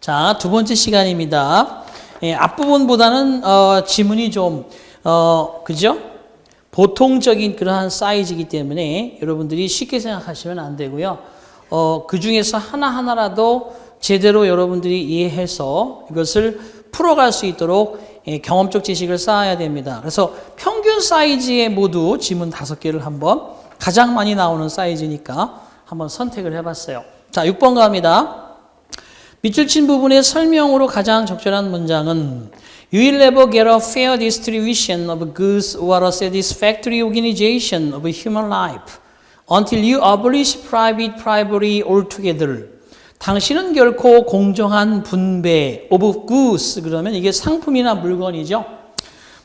자, 두 번째 시간입니다. 앞부분보다는 지문이 좀 그죠? 보통적인 그러한 사이즈이기 때문에 여러분들이 쉽게 생각하시면 안 되고요. 그 중에서 하나하나라도 제대로 여러분들이 이해해서 이것을 풀어갈 수 있도록 경험적 지식을 쌓아야 됩니다. 그래서 평균 사이즈의 모두 지문 5개를 한번 가장 많이 나오는 사이즈니까 한번 선택을 해봤어요. 자, 6번 갑니다. 밑줄 친 부분의 설명으로 가장 적절한 문장은 You will never get a fair distribution of goods or a satisfactory organization of human life until you abolish private property altogether. 당신은 결코 공정한 분배 of goods, 그러면 이게 상품이나 물건이죠.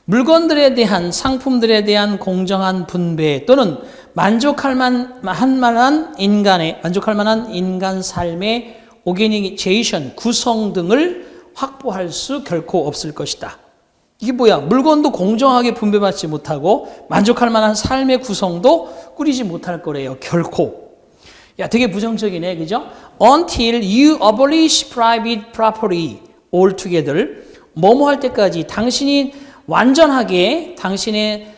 물건들에 대한, 상품들에 대한 공정한 분배 또는 만족할 만한 인간 삶의 오게니제이션, 구성 등을 확보할 수 결코 없을 것이다. 이게 뭐야? 물건도 공정하게 분배받지 못하고 만족할 만한 삶의 구성도 꾸리지 못할 거래요. 결코. 야, 되게 부정적이네. 그죠? Until you abolish private property altogether. 뭐뭐 할 때까지 당신이 완전하게 당신의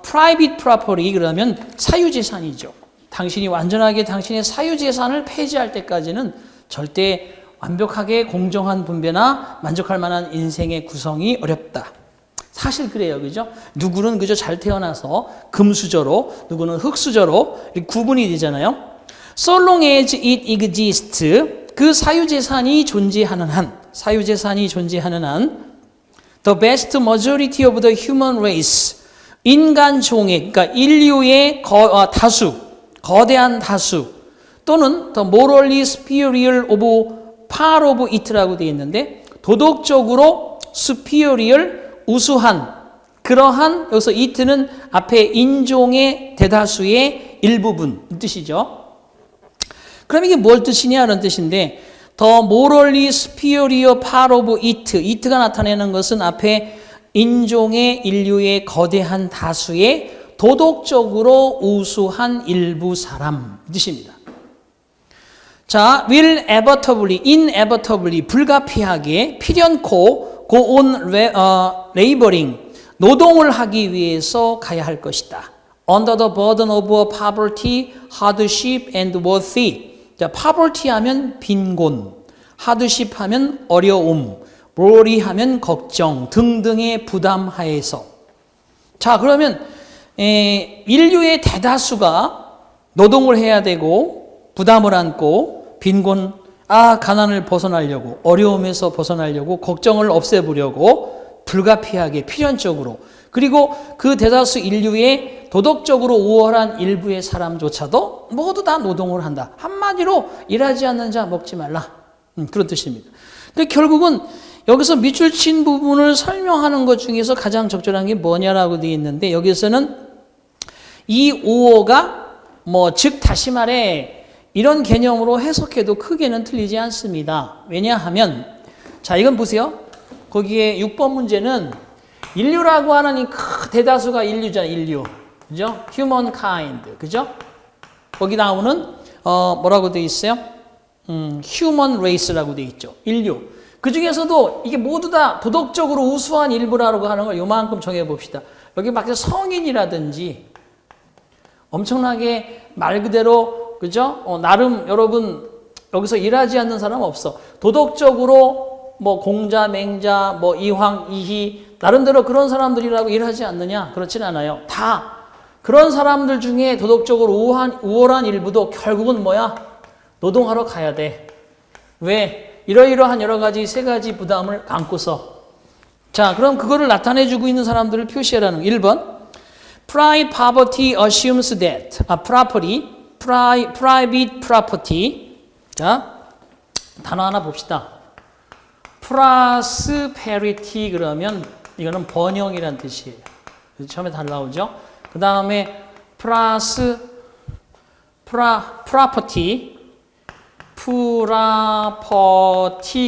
private property 그러면 사유재산이죠. 당신이 완전하게 당신의 사유재산을 폐지할 때까지는 절대 완벽하게 공정한 분배나 만족할 만한 인생의 구성이 어렵다. 사실 그래요. 그죠? 누구는 그저 잘 태어나서 금수저로, 누구는 흙수저로 이렇게 구분이 되잖아요. So long as it exists, 그 사유재산이 존재하는 한, the vast majority of the human race, 인간 종의, 그러니까 인류의 거대한 다수, 또는 the morally superior of part of it라고 되어 있는데 도덕적으로 superior, 우수한 그러한 여기서 it는 앞에 인종의 대다수의 일부분 이 뜻이죠. 그럼 이게 뭘 뜻이냐는 뜻인데 the morally superior part of it가 나타내는 것은 앞에 인종의 인류의 거대한 다수의 도덕적으로 우수한 일부 사람 이 뜻입니다. 자, will inevitably, 불가피하게, 필연코, go on laboring, 노동을 하기 위해서 가야 할 것이다. Under the burden of poverty, hardship, and worthy. 자, poverty 하면 빈곤, hardship 하면 어려움, worry 하면 걱정 등등의 부담 하에서. 자, 그러면 인류의 대다수가 노동을 해야 되고 부담을 안고 빈곤, 가난을 벗어나려고, 어려움에서 벗어나려고, 걱정을 없애보려고, 불가피하게, 필연적으로, 그리고 그 대다수 인류의 도덕적으로 우월한 일부의 사람조차도 모두 다 노동을 한다. 한마디로 일하지 않는 자 먹지 말라. 그런 뜻입니다. 근데 결국은 여기서 밑줄 친 부분을 설명하는 것 중에서 가장 적절한 게 뭐냐라고 되어 있는데 여기서는 이 우어가 즉 다시 말해 이런 개념으로 해석해도 크게는 틀리지 않습니다. 왜냐하면 자 이건 보세요. 거기에 6번 문제는 인류라고 하는 이 대다수가 인류잖아요. 인류. 그죠? humankind. 그죠? 거기 나오는 뭐라고 되어 있어요? human race라고 되어 있죠. 인류. 그 중에서도 이게 모두 다 도덕적으로 우수한 일부라고 하는 걸 요만큼 정해 봅시다. 여기 막 성인이라든지 엄청나게 말 그대로 그죠? 나름 여러분 여기서 일하지 않는 사람 없어. 도덕적으로 공자, 맹자, 이황, 이희 나름대로 그런 사람들이라고 일하지 않느냐? 그렇진 않아요. 다 그런 사람들 중에 도덕적으로 우월한 일부도 결국은 뭐야? 노동하러 가야 돼. 왜? 이러이러한 여러 가지 세 가지 부담을 안고서. 자, 그럼 그거를 나타내주고 있는 사람들을 표시하라는 1번. Private poverty assumes that private property. 자, 단어 하나 봅시다. prosperity 그러면 이거는 번영이란 뜻이에요. 처음에 잘 나오죠. 그 다음에 property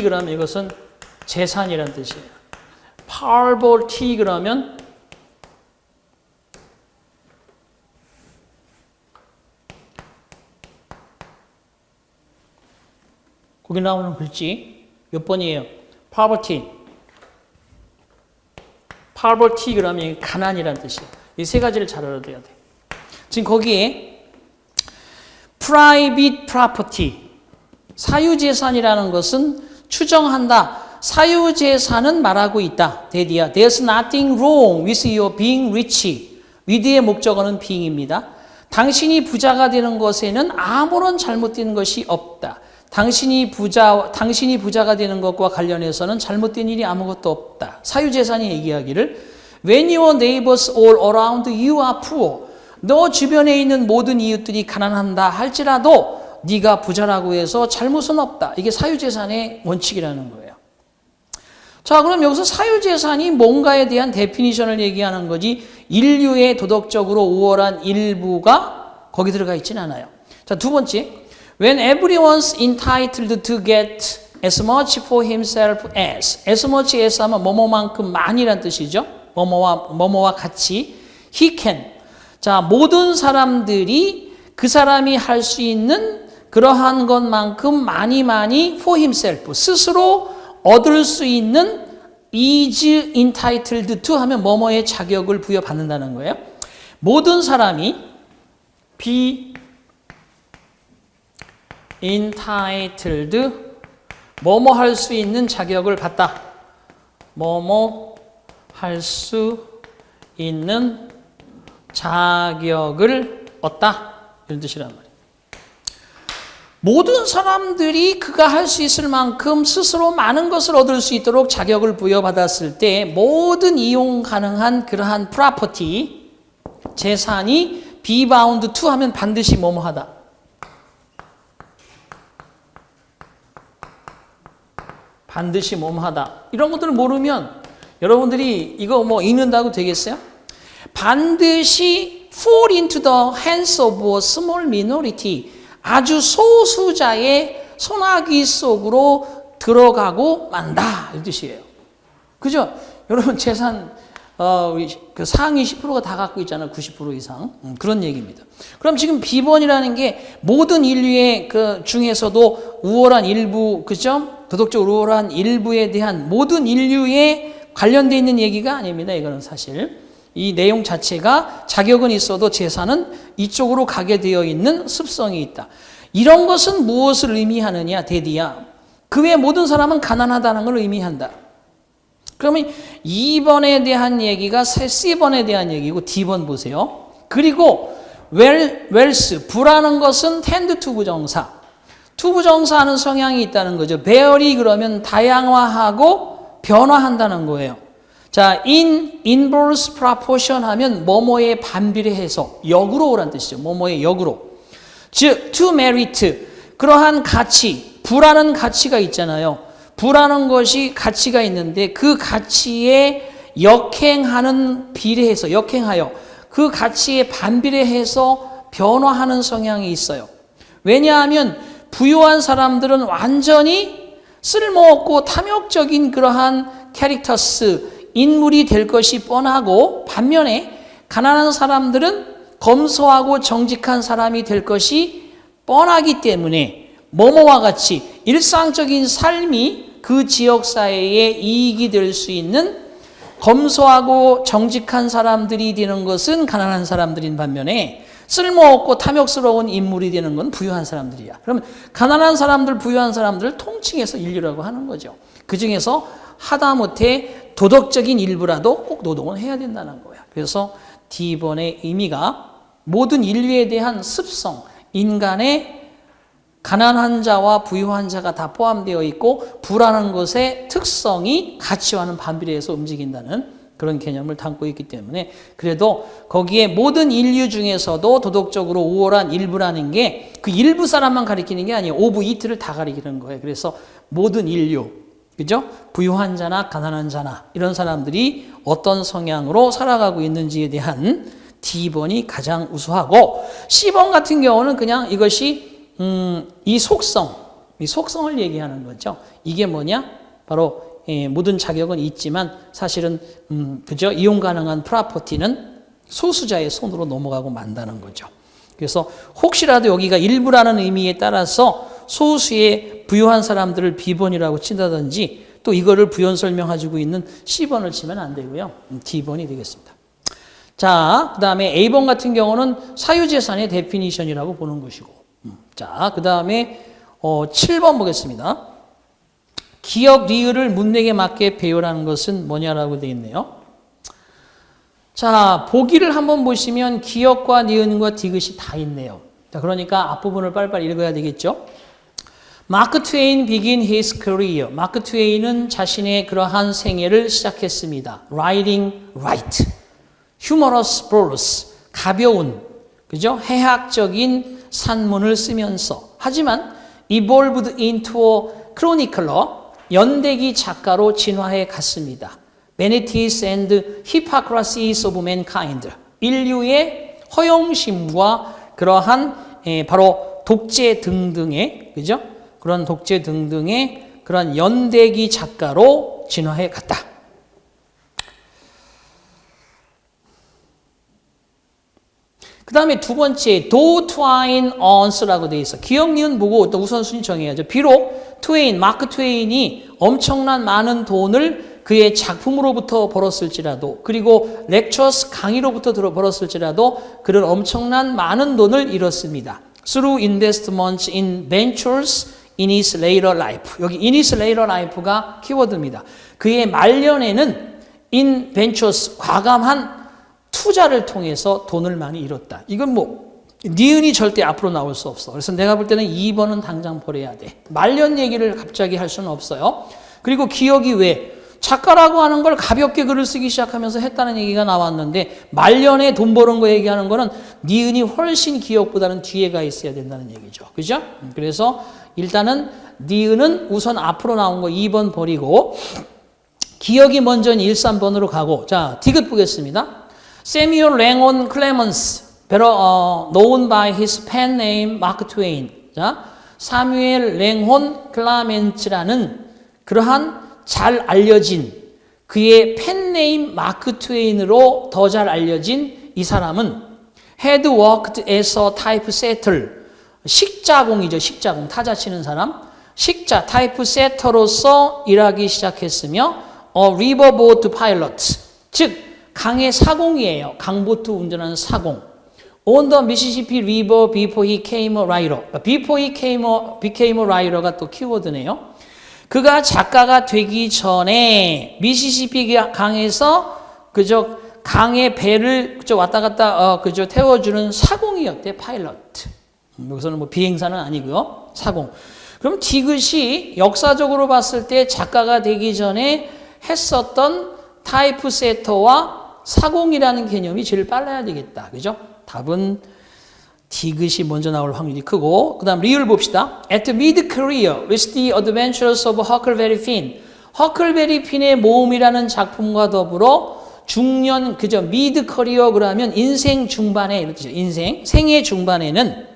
그러면 이것은 재산이란 뜻이에요. poverty 그러면 거기 나오는 글씨 몇 번이에요? poverty. poverty 그러면 가난이라는 뜻이에요. 이 세 가지를 잘 알아둬야 돼요. 지금 거기에 private property, 사유재산이라는 것은 추정한다. 사유재산은 말하고 있다. 대디야. There's nothing wrong with your being rich. with의 목적어는 being입니다. 당신이 부자가 되는 것에는 아무런 잘못된 것이 없다. 당신이 부자가 되는 것과 관련해서는 잘못된 일이 아무것도 없다. 사유재산이 얘기하기를 When your neighbors all around you are poor. 너 주변에 있는 모든 이웃들이 가난한다 할지라도 네가 부자라고 해서 잘못은 없다. 이게 사유재산의 원칙이라는 거예요. 자, 그럼 여기서 사유재산이 뭔가에 대한 데피니션을 얘기하는 거지 인류의 도덕적으로 우월한 일부가 거기 들어가 있지는 않아요. 자, 두 번째. When everyone's entitled to get as much for himself as much as 하면 뭐뭐만큼 많이란 뜻이죠. 뭐뭐와 같이 he can. 자, 모든 사람들이 그 사람이 할 수 있는 그러한 것만큼 많이 for himself 스스로 얻을 수 있는 is entitled to 하면 뭐뭐의 자격을 부여받는다는 거예요. 모든 사람이 be entitled 뭐뭐 할 수 있는 자격을 받다. 뭐뭐 할 수 있는 자격을 얻다. 이런 뜻이란 말이에요. 모든 사람들이 그가 할 수 있을 만큼 스스로 많은 것을 얻을 수 있도록 자격을 부여받았을 때 모든 이용 가능한 그러한 프로퍼티, 재산이 be bound to 하면 반드시 뭐뭐 하다. 반드시 뭐뭐 하다. 이런 것들을 모르면 여러분들이 이거 뭐 읽는다고 되겠어요? 반드시 fall into the hands of a small minority. 아주 소수자의 손아귀 속으로 들어가고 만다. 이 뜻이에요. 그죠? 여러분 재산 그 상위 10%가 다 갖고 있잖아요. 90% 이상. 그런 얘기입니다. 그럼 지금 비번이라는 게 모든 인류의 그 중에서도 우월한 일부, 그죠? 도덕적으로 우월한 일부에 대한 모든 인류에 관련되어 있는 얘기가 아닙니다. 이거는 사실. 이 내용 자체가 자격은 있어도 재산은 이쪽으로 가게 되어 있는 습성이 있다. 이런 것은 무엇을 의미하느냐, 대디야. 그 외 모든 사람은 가난하다는 걸 의미한다. 그러면 2번에 대한 얘기가 C번에 대한 얘기고 D번 보세요. 그리고 웰스, 부라는 것은 tend to 부정사. to 부정사하는 성향이 있다는 거죠. bear이 그러면 다양화하고 변화한다는 거예요. 자, in inverse proportion 하면 뭐뭐에 반비례해서 역으로란 뜻이죠. 뭐뭐의 역으로. 즉, to merit, 그러한 가치, 부라는 가치가 있잖아요. 부라는 것이 가치가 있는데 그 가치에 역행하는 비례해서, 역행하여 그 가치에 반비례해서 변화하는 성향이 있어요. 왜냐하면 부유한 사람들은 완전히 쓸모없고 탐욕적인 그러한 캐릭터스, 인물이 될 것이 뻔하고 반면에 가난한 사람들은 검소하고 정직한 사람이 될 것이 뻔하기 때문에 뭐뭐와 같이 일상적인 삶이 그 지역 사회에 이익이 될 수 있는 검소하고 정직한 사람들이 되는 것은 가난한 사람들인 반면에 쓸모없고 탐욕스러운 인물이 되는 건 부유한 사람들이야. 그러면 가난한 사람들, 부유한 사람들을 통칭해서 인류라고 하는 거죠. 그 중에서 하다못해 도덕적인 일부라도 꼭 노동을 해야 된다는 거야. 그래서 D번의 의미가 모든 인류에 대한 습성, 인간의 가난한 자와 부유한 자가 다 포함되어 있고 부라는 것의 특성이 가치와는 반비례해서 움직인다는 그런 개념을 담고 있기 때문에 그래도 거기에 모든 인류 중에서도 도덕적으로 우월한 일부라는 게 그 일부 사람만 가리키는 게 아니에요. 오브 이트를 다 가리키는 거예요. 그래서 모든 인류, 그죠? 부유한 자나 가난한 자나 이런 사람들이 어떤 성향으로 살아가고 있는지에 대한 D번이 가장 우수하고 C번 같은 경우는 그냥 이것이 이 속성을 얘기하는 거죠. 이게 뭐냐? 바로 모든 자격은 있지만 사실은 그죠? 이용 가능한 프로퍼티는 소수자의 손으로 넘어가고 만다는 거죠. 그래서 혹시라도 여기가 일부라는 의미에 따라서 소수의 부유한 사람들을 B번이라고 친다든지 또 이거를 부연 설명해주고 있는 C번을 치면 안 되고요. D번이 되겠습니다. 자, 그 다음에 A번 같은 경우는 사유재산의 데피니션이라고 보는 것이고. 자, 그 다음에 7번 보겠습니다. 기역, 리을을 문맥에 맞게 배우라는 것은 뭐냐라고 되어 있네요. 자, 보기를 한번 보시면 기역과 니은과 디귿이 다 있네요. 자, 그러니까 앞부분을 빨리빨리 읽어야 되겠죠. 마크 트웨인 begin his career. 마크 트웨인은 자신의 그러한 생애를 시작했습니다. Writing right. humorous prose. 가벼운, 그죠? 해학적인 산문을 쓰면서. 하지만 evolved into a chronicler. 연대기 작가로 진화해 갔습니다. Vanities and hypocrisies of mankind. 인류의 허영심과 그러한 바로 독재 등등의, 그죠? 그런 독재 등등의 그런 연대기 작가로 진화해 갔다. 그 다음에 두 번째, do twine ons라고 되어 있어. 기억, 니은 보고 또 우선순위 정해야죠. 비록 마크 트웨인이 엄청난 많은 돈을 그의 작품으로부터 벌었을지라도, 그리고 렉처스 강의로부터 벌었을지라도 그는 엄청난 많은 돈을 잃었습니다. Through investments in ventures in his later life. 여기 in his later life가 키워드입니다. 그의 말년에는 in ventures, 과감한 투자를 통해서 돈을 많이 잃었다. 이건 니은이 절대 앞으로 나올 수 없어. 그래서 내가 볼 때는 2번은 당장 버려야 돼. 말년 얘기를 갑자기 할 수는 없어요. 그리고 기억이 왜? 작가라고 하는 걸 가볍게 글을 쓰기 시작하면서 했다는 얘기가 나왔는데 말년에 돈 버는 거 얘기하는 거는 니은이 훨씬 기억보다는 뒤에 가 있어야 된다는 얘기죠. 그죠? 그래서 일단은 니은은 우선 앞으로 나온 거 2번 버리고 기억이 먼저는 1, 3번으로 가고 자, 디귿 보겠습니다. Samuel Langhorne Clemens, better known by his pen name Mark Twain. 자, 사뮤엘 랭혼 클라멘츠라는 그러한 잘 알려진 그의 펜네임 마크 트웨인으로 더 잘 알려진 이 사람은 had worked as a typesetter. 식자공이죠. 식자공. 타자 치는 사람. 식자, 타이프세터로서 일하기 시작했으며 a riverboat pilot. 즉 강의 사공이에요. 강보트 운전하는 사공. On the Mississippi River before he came a writer. Before he became a writer가 또 키워드네요. 그가 작가가 되기 전에 미시시피 강에서 그저 강의 배를 그저 왔다 갔다 그저 태워주는 사공이었대. 파일럿. 여기서는 비행사는 아니고요. 사공. 그럼 디귿이 역사적으로 봤을 때 작가가 되기 전에 했었던 타이프세터와 사공이라는 개념이 제일 빨라야 되겠다. 그죠? 답은 디귿이 먼저 나올 확률이 크고 그 다음 리을 봅시다. At mid-career with the adventures of Huckleberry Finn. 허클베리 핀의 모험이라는 작품과 더불어 중년, 그저 mid-career 그러면 인생 중반에 이렇게 인생, 생애 중반에는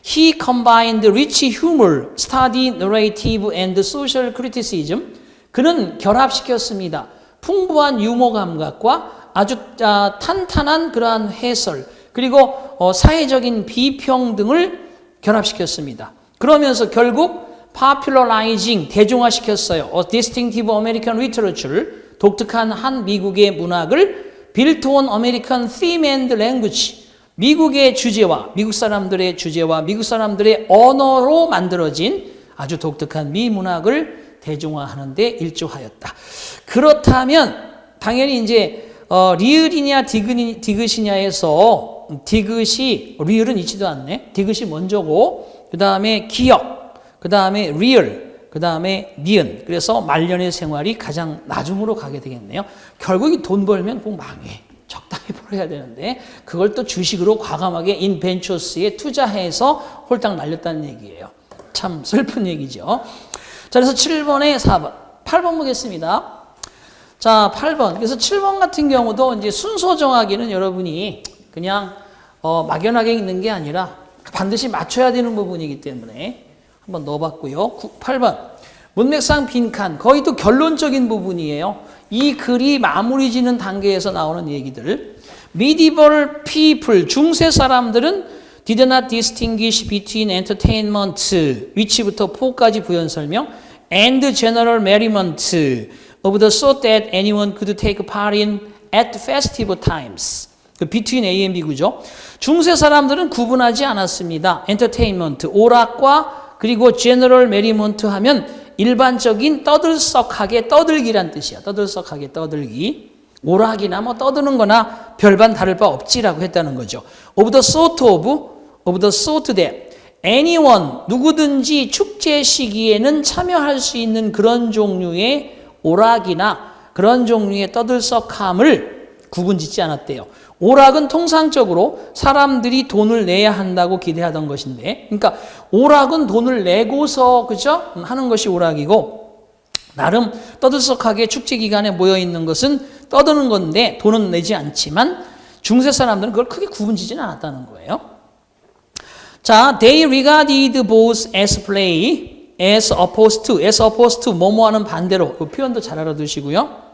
he combined rich humor, study narrative and social criticism. 그는 결합시켰습니다. 풍부한 유머 감각과 아주 탄탄한 그러한 해설 그리고 사회적인 비평등을 결합시켰습니다. 그러면서 결국 popularizing, 대중화시켰어요. A distinctive American literature, 독특한 한 미국의 문학을 built on American theme and language, 미국의 주제와 미국 사람들의 주제와 미국 사람들의 언어로 만들어진 아주 독특한 미문학을 대중화하는 데 일조하였다. 그렇다면 당연히 이제 리을이냐 디귿이냐에서 디귿이 리을은 있지도 않네. 디귿이 먼저고 그 다음에 기역, 그 다음에 리을, 그 다음에 니은. 그래서 말년의 생활이 가장 나중으로 가게 되겠네요. 결국 돈 벌면 꼭 망해. 적당히 벌어야 되는데 그걸 또 주식으로 과감하게 인벤처스에 투자해서 홀딱 날렸다는 얘기예요. 참 슬픈 얘기죠. 자, 그래서 7번에 4번. 8번 보겠습니다. 자, 8번. 그래서 7번 같은 경우도 이제 순서 정하기는 여러분이 그냥 막연하게 있는 게 아니라 반드시 맞춰야 되는 부분이기 때문에 한번 넣어봤고요. 8번. 문맥상 빈칸. 거의 또 결론적인 부분이에요. 이 글이 마무리 짓는 단계에서 나오는 얘기들. Medieval people, 중세 사람들은 did not distinguish between entertainment, which부터 포까지 부연 설명, and general merriment of the sort that anyone could take part in at festive times. 그 between A and B 구죠. 중세 사람들은 구분하지 않았습니다. entertainment, 오락과 그리고 general merriment 하면 일반적인 떠들썩하게 떠들기란 뜻이야. 떠들썩하게 떠들기. 오락이나 뭐 떠드는 거나 별반 다를 바 없지라고 했다는 거죠. of the sort that anyone, 누구든지 축제 시기에는 참여할 수 있는 그런 종류의 오락이나 그런 종류의 떠들썩함을 구분짓지 않았대요. 오락은 통상적으로 사람들이 돈을 내야 한다고 기대하던 것인데, 그러니까 오락은 돈을 내고서 그죠? 하는 것이 오락이고, 나름 떠들썩하게 축제 기간에 모여 있는 것은 떠드는 건데 돈은 내지 않지만 중세 사람들은 그걸 크게 구분짓지는 않았다는 거예요. 자, they regarded both as play, as opposed to 뭐뭐하는 반대로. 그 표현도 잘 알아두시고요.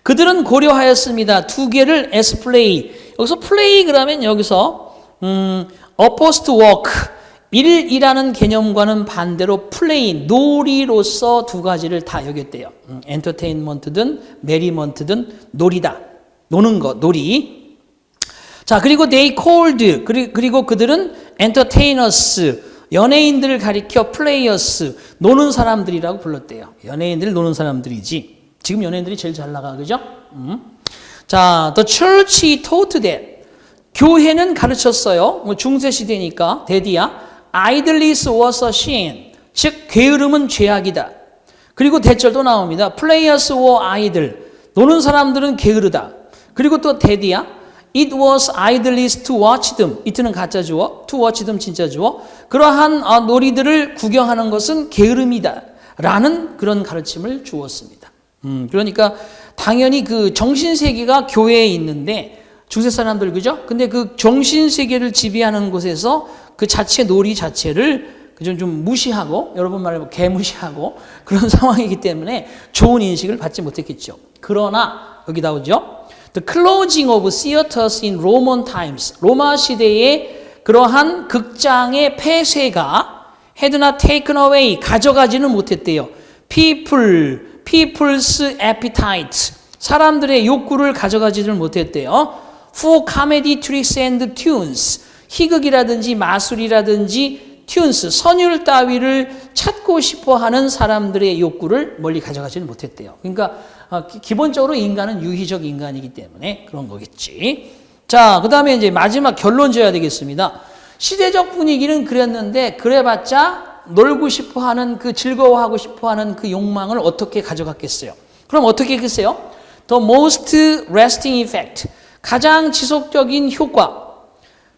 그들은 고려하였습니다. 두 개를 as play. 여기서 play 그러면 여기서 opposed to work, 일이라는 개념과는 반대로 play, 놀이로서 두 가지를 다 여겼대요. entertainment든 merriment든 놀이다. 노는 거, 놀이. 자, 그리고 they called, 그리고 그들은 entertainers, 연예인들을 가리켜 players, 노는 사람들이라고 불렀대요. 연예인들 노는 사람들이지. 지금 연예인들이 제일 잘 나가, 그죠? 자, the church taught that. 교회는 가르쳤어요. 뭐 중세 시대니까 대디야. idleness was a sin. 즉 게으름은 죄악이다. 그리고 대절도 나옵니다. players were idle. 노는 사람들은 게으르다. 그리고 또 대디야. it was idleness to watch them. it는 가짜 주어, to watch them 진짜 주어. 그러한 놀이들을 구경하는 것은 게으름이다. 라는 그런 가르침을 주었습니다. 그러니까 당연히 그 정신세계가 교회에 있는데 중세 사람들 그죠? 근데 그 정신세계를 지배하는 곳에서 그 자체 놀이 자체를 좀 무시하고 여러분 말로 개무시하고 그런 상황이기 때문에 좋은 인식을 받지 못했겠죠. 그러나 여기 나오죠. The closing of theaters in Roman times. 로마 시대에 그러한 극장의 폐쇄가 had not taken away. 가져가지는 못했대요. people's appetite. 사람들의 욕구를 가져가지를 못했대요. For comedy tricks and tunes. 희극이라든지 마술이라든지 tunes, 선율 따위를 찾고 싶어하는 사람들의 욕구를 멀리 가져가지는 못했대요. 그러니까 기본적으로 인간은 유희적 인간이기 때문에 그런 거겠지. 자, 그 다음에 이제 마지막 결론 지어야 되겠습니다. 시대적 분위기는 그랬는데 그래봤자 놀고 싶어하는 그 즐거워하고 싶어하는 그 욕망을 어떻게 가져갔겠어요? 그럼 어떻게 했겠어요? The most lasting effect. 가장 지속적인 효과.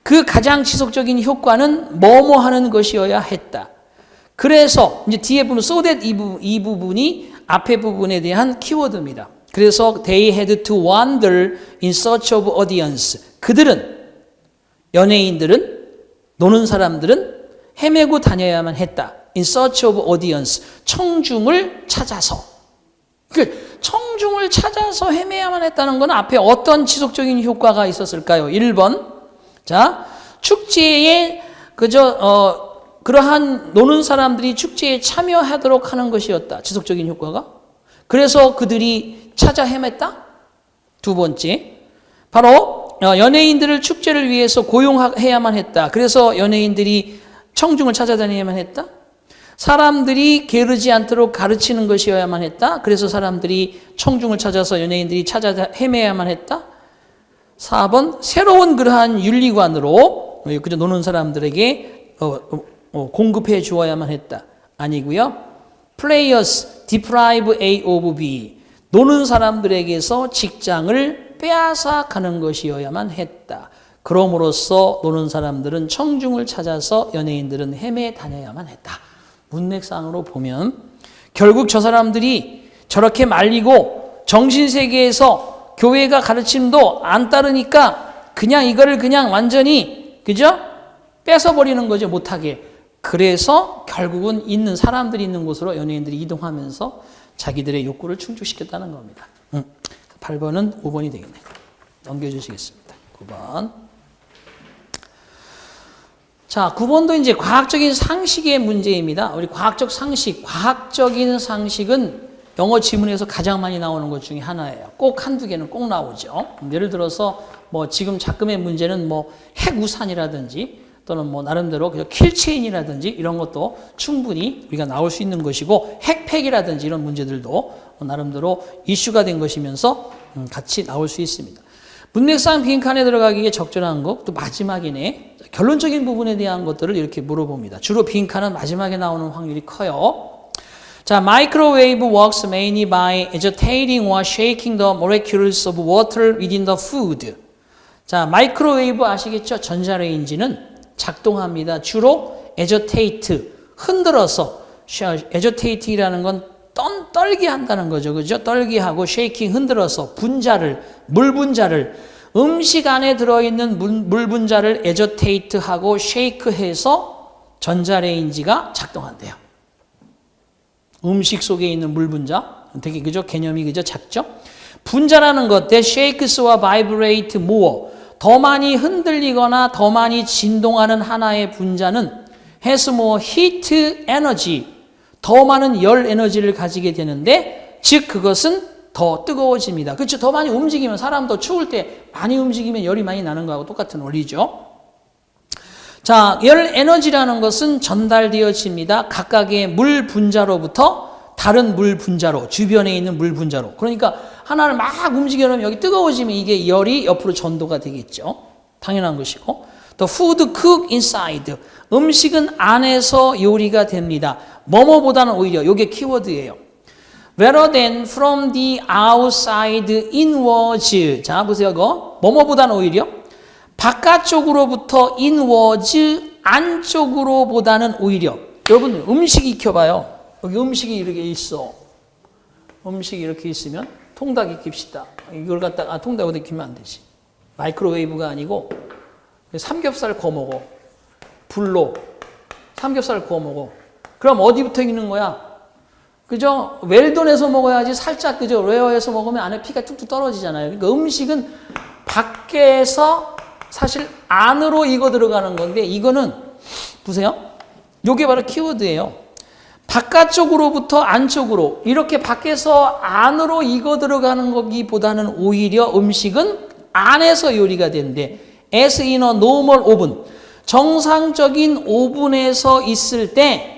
그 가장 지속적인 효과는 뭐뭐 하는 것이어야 했다. 그래서 이제 뒤에 부분 so that 이 부분이 앞에 부분에 대한 키워드입니다. 그래서 they had to wander in search of audience. 그들은 연예인들은 노는 사람들은 헤매고 다녀야만 했다. In search of audience. 청중을 찾아서. 청중을 찾아서 헤매야만 했다는 건 앞에 어떤 효과가 있었을까요? 1번. 자, 축제에 그러한 노는 사람들이 축제에 참여하도록 하는 것이었다. 지속적인 효과가. 그래서 그들이 찾아 헤맸다. 2번째. 바로 연예인들을 축제를 위해서 고용해야만 했다. 그래서 연예인들이 청중을 찾아다녀야만 했다. 사람들이 게으르지 않도록 가르치는 것이어야만 했다. 그래서 사람들이 청중을 찾아서 연예인들이 찾아 헤매야만 했다. 4번 새로운 그러한 윤리관으로 그저 노는 사람들에게 공급해 주어야만 했다. 아니고요. Players deprive A of B. 노는 사람들에게서 직장을 빼앗아 가는 것이어야만 했다. 그럼으로써 노는 사람들은 청중을 찾아서 연예인들은 헤매 다녀야만 했다. 문맥상으로 보면 결국 저 사람들이 저렇게 말리고 정신세계에서 교회가 가르침도 안 따르니까 그냥 이거를 그냥 완전히 그죠? 뺏어버리는 거죠. 못하게. 그래서 결국은 있는 사람들이 있는 곳으로 연예인들이 이동하면서 자기들의 욕구를 충족시켰다는 겁니다. 8번은 5번이 되겠네요. 넘겨주시겠습니다. 9번. 자, 9번도 이제 과학적인 상식의 문제입니다. 우리 과학적 상식, 과학적인 상식은 영어 지문에서 가장 많이 나오는 것 중에 하나예요. 꼭 한두 개는 꼭 나오죠. 예를 들어서 뭐 지금 작금의 문제는 뭐 핵우산이라든지 또는 뭐 나름대로 킬체인이라든지 이런 것도 충분히 우리가 나올 수 있는 것이고 핵팩이라든지 이런 문제들도 나름대로 이슈가 된 것이면서 같이 나올 수 있습니다. 문맥상 빈칸에 들어가기에 적절한 것, 또 마지막이네. 결론적인 부분에 대한 것들을 이렇게 물어봅니다. 주로 빈칸은 마지막에 나오는 확률이 커요. 자, microwave works mainly by agitating or shaking the molecules of water within the food. 자, 마이크로웨이브 아시겠죠? 전자레인지는 작동합니다. 주로 agitate, 흔들어서, agitate이라는 건 떨게 한다는 거죠. 그죠? 떨게 하고 shaking, 흔들어서 분자를, 물 분자를, 음식 안에 들어있는 물 분자를 agitate하고 shake해서 전자레인지가 작동한대요. 음식 속에 있는 물 분자, 되게 그죠? 개념이 그죠? 작죠? 분자라는 것, that shakes or vibrate more. 더 많이 흔들리거나 더 많이 진동하는 하나의 분자는 has more heat energy. 더 많은 열 에너지를 가지게 되는데, 즉 그것은 더 뜨거워집니다. 그렇죠? 더 많이 움직이면, 사람 더 추울 때 많이 움직이면 열이 많이 나는 거하고 똑같은 원리죠. 자, 열 에너지라는 것은 전달되어집니다. 각각의 물 분자로부터 다른 물 분자로, 주변에 있는 물 분자로. 그러니까 하나를 막 움직여 놓으면 여기 뜨거워지면 이게 열이 옆으로 전도가 되겠죠. 당연한 것이고. The food cook inside. 음식은 안에서 요리가 됩니다. 뭐뭐보다는 오히려 이게 키워드예요. Rather than from the outside inwards. 자, 보세요. 이거. 뭐뭐보다는 오히려 바깥쪽으로부터 inwards, 안쪽으로보다는 오히려. 여러분 음식 익혀봐요. 여기 음식이 이렇게 있어. 음식이 이렇게 있으면 통닭 익힙시다. 이걸 갖다가 통닭 어디 익히면 안 되지. 마이크로웨이브가 아니고 삼겹살 구워 먹어. 불로 삼겹살 구워 먹어. 그럼 어디부터 익는 거야? 그죠? 웰던해서 먹어야지 살짝 그죠? 레어해서 먹으면 안에 피가 툭툭 떨어지잖아요. 그러니까 음식은 밖에서 사실 안으로 익어 들어가는 건데 이거는 보세요. 이게 바로 키워드예요. 바깥쪽으로부터 안쪽으로 이렇게 밖에서 안으로 익어 들어가는 거기보다는 오히려 음식은 안에서 요리가 된대. As in a normal oven. 정상적인 오븐에서 있을 때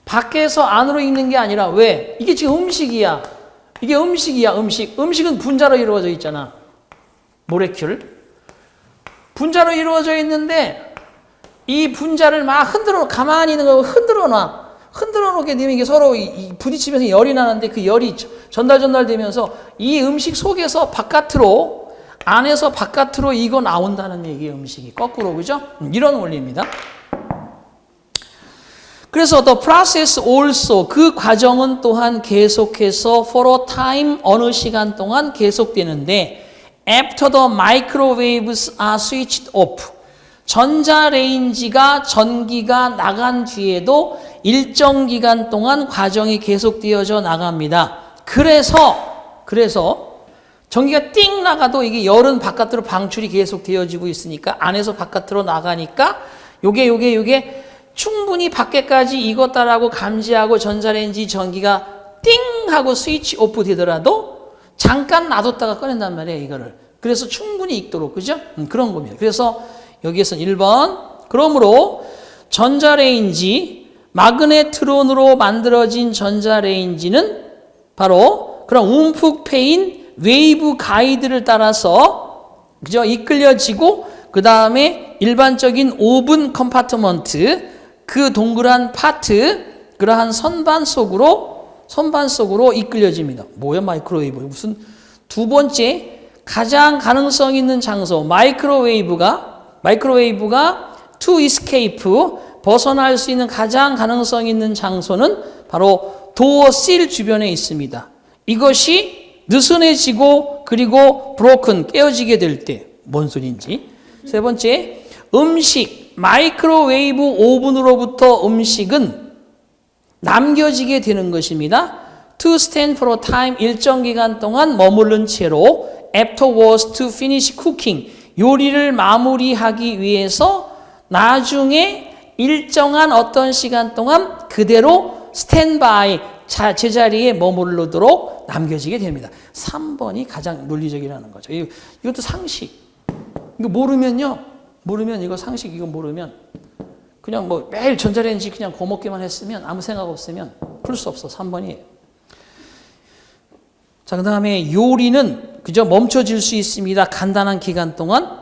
밖에서 안으로 익는 게 아니라 왜? 이게 지금 음식이야. 이게 음식이야, 음식. 음식은 분자로 이루어져 있잖아. 모레큘. 분자로 이루어져 있는데 이 분자를 막 가만히 있는 거 흔들어 놔. 흔들어 놓게 되면 이게 서로 부딪히면서 열이 나는데 그 열이 전달되면서 이 음식 속에서 바깥으로, 안에서 바깥으로 익어 나온다는 얘기예요, 음식이. 거꾸로, 그죠? 이런 원리입니다. 그래서 the process also, 그 과정은 또한 계속해서 for a time, 어느 시간 동안 계속되는데 after the microwaves are switched off. 전자레인지가 전기가 나간 뒤에도 일정 기간 동안 과정이 계속되어져 나갑니다. 그래서 전기가 띵 나가도 이게 열은 바깥으로 방출이 계속 되어지고 있으니까 안에서 바깥으로 나가니까 요게 충분히 밖에까지 익었다라고 감지하고 전자레인지 전기가 띵 하고 스위치 오프 되더라도 잠깐 놔뒀다가 꺼낸단 말이에요, 이거를. 그래서 충분히 익도록, 그죠? 그런 겁니다. 그래서 여기에서는 1번. 그러므로 전자레인지, 마그네트론으로 만들어진 전자레인지는 바로 그런 움푹 패인 웨이브 가이드를 따라서, 그죠? 이끌려지고, 그 다음에 일반적인 오븐 컴파트먼트, 그 동그란 파트, 그러한 선반 속으로 이끌려집니다. 뭐야, 마이크로웨이브? 무슨 두 번째 가장 가능성 있는 장소, 마이크로웨이브가 to escape, 벗어날 수 있는 가장 가능성 있는 장소는 바로 도어 실 주변에 있습니다. 이것이 느슨해지고 그리고 broken, 깨어지게 될 때 뭔 소리인지. 세 번째, 음식, 마이크로웨이브 오븐으로부터 음식은 남겨지게 되는 것입니다. To stand for a time, 일정 기간 동안 머무른 채로 afterwards to finish cooking, 요리를 마무리하기 위해서 나중에 일정한 어떤 시간 동안 그대로 스탠바이 제자리에 머무르도록 남겨지게 됩니다. 3번이 가장 논리적이라는 거죠. 이것도 상식. 이거 모르면 이거 상식 이거 모르면 그냥 뭐 매일 전자레인지 그냥 고먹기만 했으면 아무 생각 없으면 풀 수 없어. 3번이에요. 자, 그 다음에 요리는 그저 멈춰질 수 있습니다. 간단한 기간 동안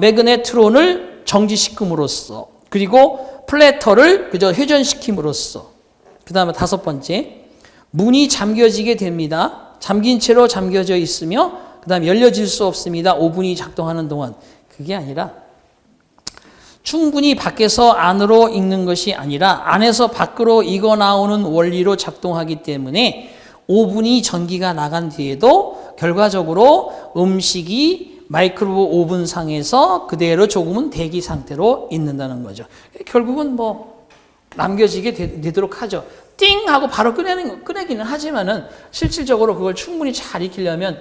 매그네트론을 정지시킴으로써 그리고 플래터를 그저 회전시킴으로써 그 다음에 5번째 문이 잠겨지게 됩니다. 잠긴 채로 잠겨져 있으며 그 다음에 열려질 수 없습니다. 오븐이 작동하는 동안. 그게 아니라 충분히 밖에서 안으로 익는 것이 아니라 안에서 밖으로 익어 나오는 원리로 작동하기 때문에 오븐이 전기가 나간 뒤에도 결과적으로 음식이 마이크로웨이브 오븐 상에서 그대로 조금은 대기 상태로 있는다는 거죠. 결국은 뭐 남겨지게 되도록 하죠. 띵 하고 바로 꺼내기는 하지만은 실질적으로 그걸 충분히 잘 익히려면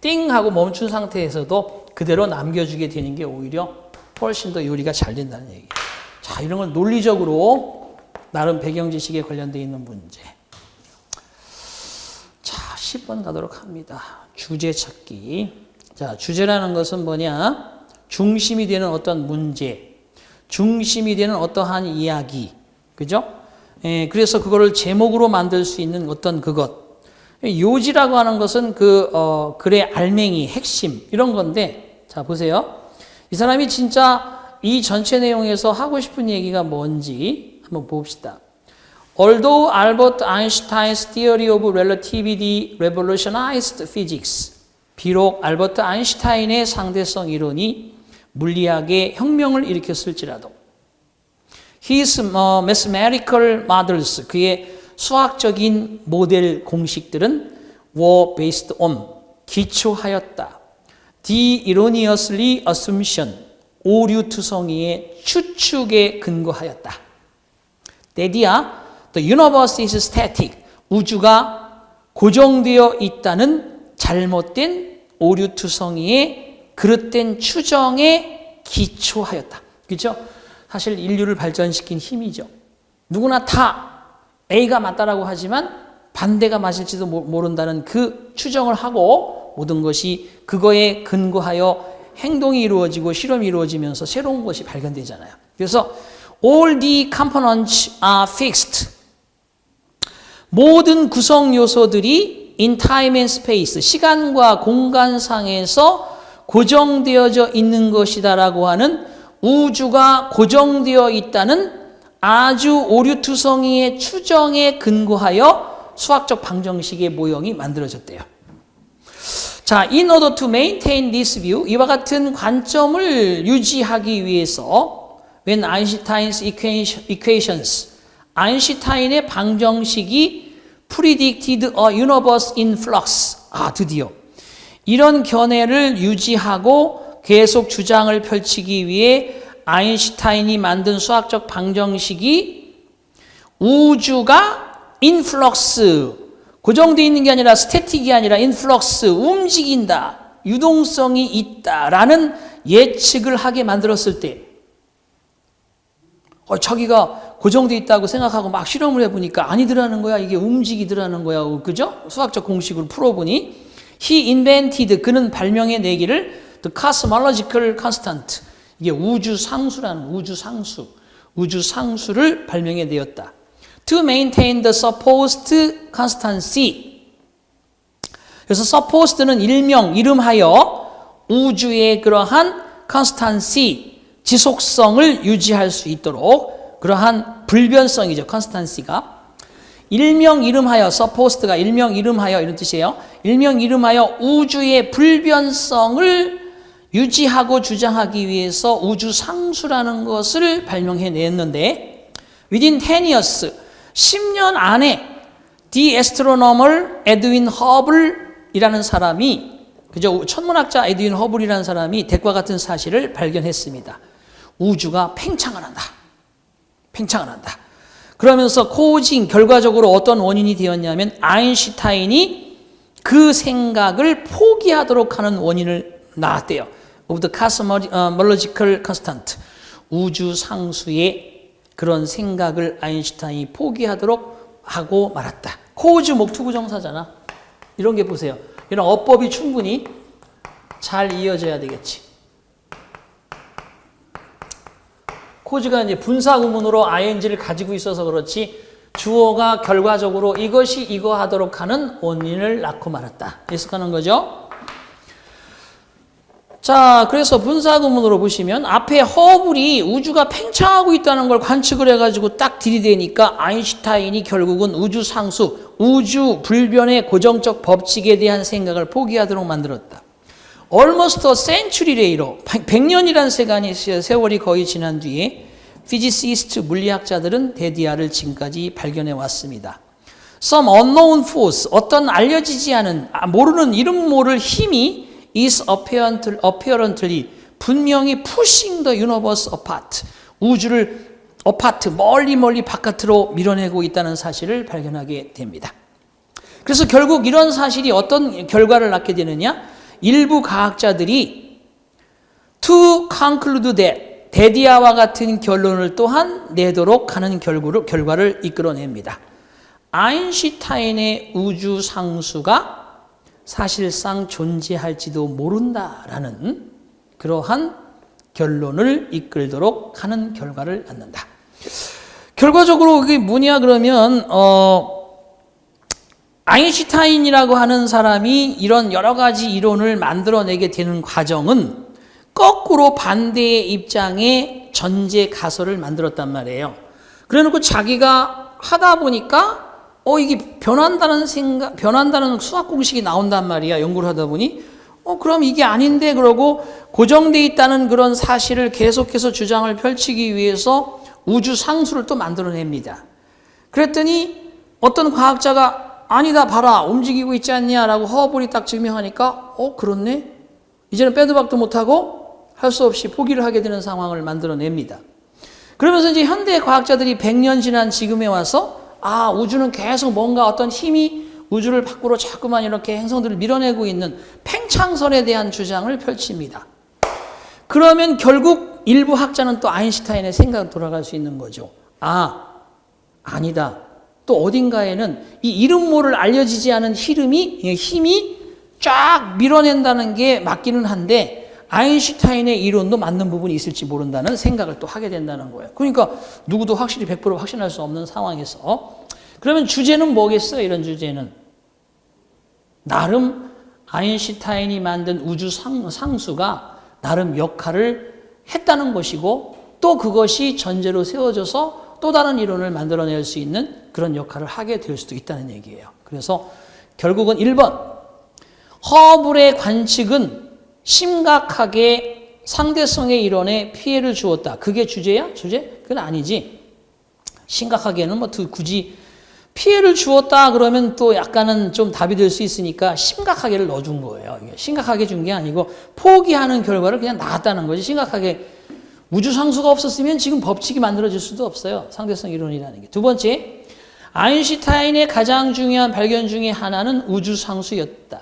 띵 하고 멈춘 상태에서도 그대로 남겨주게 되는 게 오히려 훨씬 더 요리가 잘 된다는 얘기예요. 자, 이런 건 논리적으로 나름 배경 지식에 관련되어 있는 문제. 자, 10번 가도록 합니다. 주제 찾기. 자, 주제라는 것은 뭐냐? 중심이 되는 어떤 문제, 중심이 되는 어떠한 이야기, 그죠? 그래서 그거를 제목으로 만들 수 있는 어떤 그것. 요지라고 하는 것은 글의 알맹이, 핵심, 이런 건데, 자, 보세요. 이 사람이 진짜 이 전체 내용에서 하고 싶은 얘기가 뭔지 한번 봅시다. Although Albert Einstein's theory of relativity revolutionized physics. 비록 알버트 아인슈타인의 상대성 이론이 물리학에 혁명을 일으켰을지라도 His mathematical models, 그의 수학적인 모델 공식들은 were based on, 기초하였다. The erroneously assumption, 오류투성이의 추측에 근거하였다. That the universe is static, 우주가 고정되어 있다는 잘못된 오류투성이의 그릇된 추정에 기초하였다. 그렇죠? 사실 인류를 발전시킨 힘이죠. 누구나 다 A가 맞다라고 하지만 반대가 맞을지도 모른다는 그 추정을 하고 모든 것이 그거에 근거하여 행동이 이루어지고 실험이 이루어지면서 새로운 것이 발견되잖아요. 그래서 all the components are fixed. 모든 구성 요소들이 in time and space, 시간과 공간상에서 고정되어져 있는 것이다라고 하는 우주가 고정되어 있다는 아주 오류투성이의 추정에 근거하여 수학적 방정식의 모형이 만들어졌대요. 자, in order to maintain this view, 이와 같은 관점을 유지하기 위해서 when Einstein's equations, 아인슈타인의 방정식이 predicted a universe in flux. 드디어 이런 견해를 유지하고 계속 주장을 펼치기 위해 아인슈타인이 만든 수학적 방정식이 우주가 in flux, 고정되어 있는 게 아니라 스태틱이 아니라 in flux, 움직인다, 유동성이 있다라는 예측을 하게 만들었을 때 자기가 고정되어 있다고 생각하고 막 실험을 해보니까 아니더라는 거야. 이게 움직이더라는 거야. 그죠? 수학적 공식으로 풀어보니 He invented, 그는 발명해내기를 the cosmological constant, 이게 우주상수라는 우주상수를 발명해내었다. To maintain the supposed constancy. 그래서 supposed는 이름하여 우주의 그러한 constancy, 지속성을 유지할 수 있도록 그러한 불변성이죠. constancy가. 이름하여, supposed가 이름하여 이런 뜻이에요. 이름하여 우주의 불변성을 유지하고 주장하기 위해서 우주상수라는 것을 발명해냈는데 within 10 years, 10년 안에 the astronomer Edwin Hubble이라는 사람이, 그죠? 천문학자 에드윈 허블이라는 사람이 대과 같은 사실을 발견했습니다. 우주가 팽창을 한다. 그러면서 결과적으로 어떤 원인이 되었냐면 아인슈타인이 그 생각을 포기하도록 하는 원인을 낳았대요. of the cosmological constant. 우주 상수의 그런 생각을 아인슈타인이 포기하도록 하고 말았다. cause 목투부정사잖아. 이런 게 보세요. 이런 어법이 충분히 잘 이어져야 되겠지. cause가 이제 분사 구문으로 ing를 가지고 있어서 그렇지 주어가 결과적으로 이것이 이거 하도록 하는 원인을 낳고 말았다. 해석하는 거죠. 자, 그래서 분사 구문으로 보시면 앞에 허블이 우주가 팽창하고 있다는 걸 관측을 해가지고 딱 들이대니까 아인슈타인이 결국은 우주 상수, 우주 불변의 고정적 법칙에 대한 생각을 포기하도록 만들었다. Almost a century later, 100년이란 세월이 거의 지난 뒤에 피지시스트 물리학자들은 데디아를 지금까지 발견해 왔습니다. Some unknown force, 어떤 알려지지 않은, 모르는 이름 모를 힘이 is apparently 분명히 pushing the universe apart, 우주를 apart, 멀리 바깥으로 밀어내고 있다는 사실을 발견하게 됩니다. 그래서 결국 이런 사실이 어떤 결과를 낳게 되느냐? 일부 과학자들이 to conclude that 데디아와 같은 결론을 또한 내도록 하는 결과를 이끌어냅니다. 아인슈타인의 우주 상수가 사실상 존재할지도 모른다라는 그러한 결론을 이끌도록 하는 결과를 낳는다. 결과적으로 그게 뭐냐 그러면 아인슈타인이라고 하는 사람이 이런 여러 가지 이론을 만들어내게 되는 과정은 거꾸로 반대의 입장의 전제 가설을 만들었단 말이에요. 그래놓고 자기가 하다 보니까 이게 변한다는 수학 공식이 나온단 말이야. 연구를 하다 보니 그럼 이게 아닌데 그러고 고정돼 있다는 그런 사실을 계속해서 주장을 펼치기 위해서 우주 상수를 또 만들어냅니다. 그랬더니 어떤 과학자가 아니다 봐라 움직이고 있지 않냐라고 허블이 딱 증명하니까 그렇네. 이제는 빼도 박도 못하고 할 수 없이 포기를 하게 되는 상황을 만들어냅니다. 그러면서 이제 현대 과학자들이 100년 지난 지금에 와서 우주는 계속 뭔가 어떤 힘이 우주를 밖으로 자꾸만 이렇게 행성들을 밀어내고 있는 팽창설에 대한 주장을 펼칩니다. 그러면 결국 일부 학자는 또 아인슈타인의 생각으로 돌아갈 수 있는 거죠. 아니다. 또 어딘가에는 이 이름 모를 알려지지 않은 힘이 쫙 밀어낸다는 게 맞기는 한데 아인슈타인의 이론도 맞는 부분이 있을지 모른다는 생각을 또 하게 된다는 거예요. 그러니까 누구도 확실히 100% 확신할 수 없는 상황에서 그러면 주제는 뭐겠어요? 이런 주제는 나름 아인슈타인이 만든 우주 상수가 나름 역할을 했다는 것이고 또 그것이 전제로 세워져서 또 다른 이론을 만들어낼 수 있는 그런 역할을 하게 될 수도 있다는 얘기예요. 그래서 결국은 1번 허블의 관측은 심각하게 상대성의 이론에 피해를 주었다. 그게 주제야? 주제? 그건 아니지. 심각하게는 굳이 피해를 주었다 그러면 또 약간은 좀 답이 될 수 있으니까 심각하게를 넣어준 거예요. 심각하게 준 게 아니고 포기하는 결과를 그냥 나왔다는 거지. 심각하게 우주 상수가 없었으면 지금 법칙이 만들어질 수도 없어요. 상대성 이론이라는 게. 두 번째, 아인슈타인의 가장 중요한 발견 중에 하나는 우주 상수였다.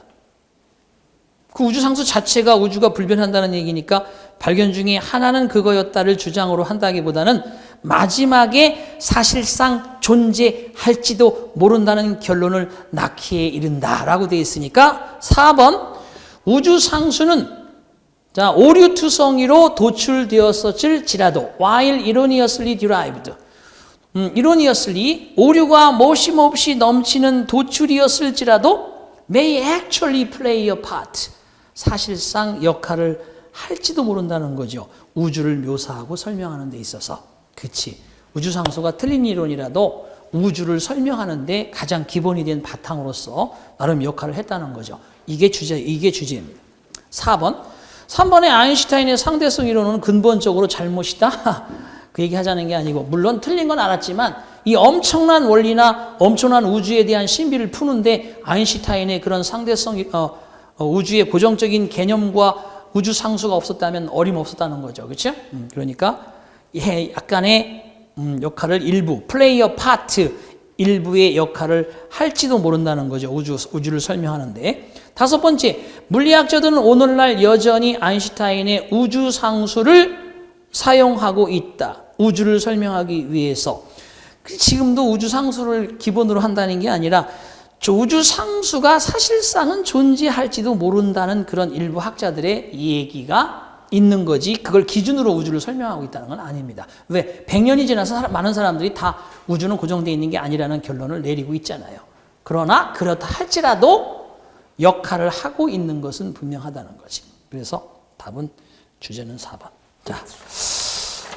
그 우주 상수 자체가 우주가 불변한다는 얘기니까 발견 중에 하나는 그거였다를 주장으로 한다기보다는 마지막에 사실상 존재할지도 모른다는 결론을 낳기에 이른다라고 되어 있으니까 4번 우주 상수는 오류투성이로 도출되었을지라도 while erroneously derived erroneously 오류가 모심없이 넘치는 도출이었을지라도 may actually play a part 사실상 역할을 할지도 모른다는 거죠. 우주를 묘사하고 설명하는 데 있어서. 그치. 우주상수가 틀린 이론이라도 우주를 설명하는 데 가장 기본이 된 바탕으로서 나름 역할을 했다는 거죠. 이게 주제입니다. 3번에 아인슈타인의 상대성 이론은 근본적으로 잘못이다. 그 얘기 하자는 게 아니고 물론 틀린 건 알았지만 이 엄청난 원리나 엄청난 우주에 대한 신비를 푸는데 아인슈타인의 그런 상대성 우주의 고정적인 개념과 우주 상수가 없었다면 어림없었다는 거죠. 그렇죠? 그러니까 약간의 역할을 플레이어 파트 일부의 역할을 할지도 모른다는 거죠. 우주를 설명하는데. 다섯 번째, 물리학자들은 오늘날 여전히 아인슈타인의 우주상수를 사용하고 있다. 우주를 설명하기 위해서. 지금도 우주상수를 기본으로 한다는 게 아니라 우주상수가 사실상은 존재할지도 모른다는 그런 일부 학자들의 얘기가 있는 거지, 그걸 기준으로 우주를 설명하고 있다는 건 아닙니다. 왜? 100년이 지나서 많은 사람들이 다 우주는 고정되어 있는 게 아니라는 결론을 내리고 있잖아요. 그러나 그렇다 할지라도 역할을 하고 있는 것은 분명하다는 거지. 그래서 답은 주제는 4번. 자,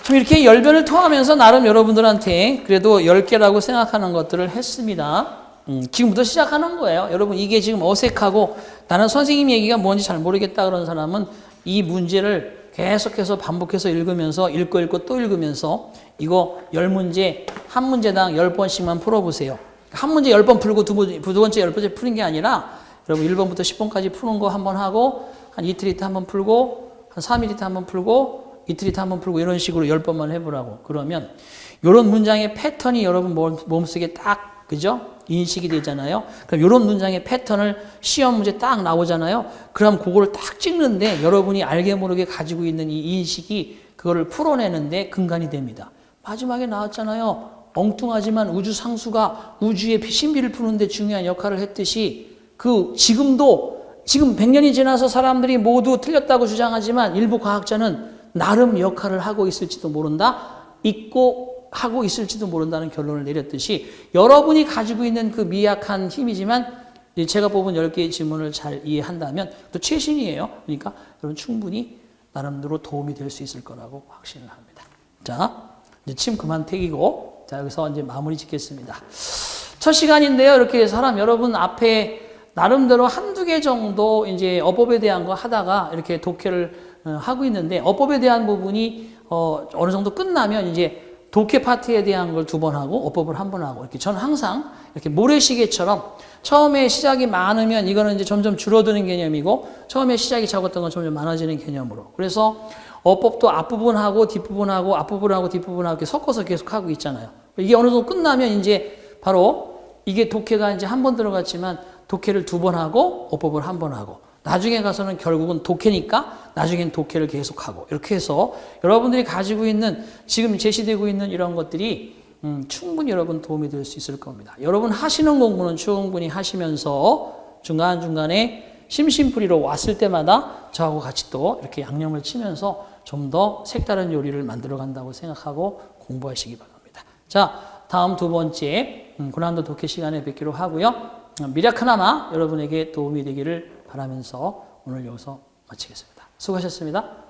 좀 이렇게 열변을 토하면서 나름 여러분들한테 그래도 10개라고 생각하는 것들을 했습니다. 지금부터 시작하는 거예요. 여러분, 이게 지금 어색하고 나는 선생님 얘기가 뭔지 잘 모르겠다 그런 사람은 이 문제를 계속해서 반복해서 읽으면서 읽고 또 읽으면서 이거 10문제, 한 문제당 10번씩만 풀어보세요. 한 문제 10번 풀고 두 번째 10번째 푸는 게 아니라 여러분 1번부터 10번까지 푸는 거 한번 하고 한 이틀 있다 한번 풀고 한 3일 있다 한번 풀고 이틀 있다 한번 풀고 이런 식으로 10번만 해보라고. 그러면 이런 문장의 패턴이 여러분 몸속에 딱, 그죠? 인식이 되잖아요. 그럼 이런 문장의 패턴을 시험 문제 딱 나오잖아요. 그럼 그거를 딱 찍는데 여러분이 알게 모르게 가지고 있는 이 인식이 그거를 풀어내는데 근간이 됩니다. 마지막에 나왔잖아요. 엉뚱하지만 우주상수가 우주의 신비를 푸는데 중요한 역할을 했듯이 지금 100년이 지나서 사람들이 모두 틀렸다고 주장하지만 일부 과학자는 나름 역할을 하고 있을지도 모른다. 하고 있을지도 모른다는 결론을 내렸듯이 여러분이 가지고 있는 그 미약한 힘이지만 제가 뽑은 10개의 질문을 잘 이해한다면 또 최신이에요. 그러니까 여러분 충분히 나름대로 도움이 될 수 있을 거라고 확신을 합니다. 자, 이제 침 그만 튀기고 자, 여기서 이제 마무리 짓겠습니다. 첫 시간인데요. 이렇게 여러분 앞에 나름대로 한두 개 정도 이제 어법에 대한 거 하다가 이렇게 독해를 하고 있는데 어법에 대한 부분이 어느 정도 끝나면 이제 독해 파트에 대한 걸 2번 하고 어법을 1번 하고 이렇게 저는 항상 이렇게 모래시계처럼 처음에 시작이 많으면 이거는 이제 점점 줄어드는 개념이고 처음에 시작이 적었던 건 점점 많아지는 개념으로. 그래서 어법도 앞부분하고 뒷부분하고 앞부분하고 뒷부분하고 이렇게 섞어서 계속 하고 있잖아요. 이게 어느 정도 끝나면 이제 바로 이게 독해가 이제 1번 들어갔지만 독해를 2번 하고 어법을 1번 하고 나중에 가서는 결국은 독해니까 나중엔 독해를 계속하고 이렇게 해서 여러분들이 가지고 있는 지금 제시되고 있는 이런 것들이 충분히 여러분 도움이 될 수 있을 겁니다. 여러분 하시는 공부는 충분히 하시면서 중간중간에 심심풀이로 왔을 때마다 저하고 같이 또 이렇게 양념을 치면서 좀 더 색다른 요리를 만들어 간다고 생각하고 공부하시기 바랍니다. 자, 다음 2번째 고난도 독해 시간에 뵙기로 하고요. 미락 하나마 여러분에게 도움이 되기를 바라면서 오늘 여기서 마치겠습니다. 수고하셨습니다.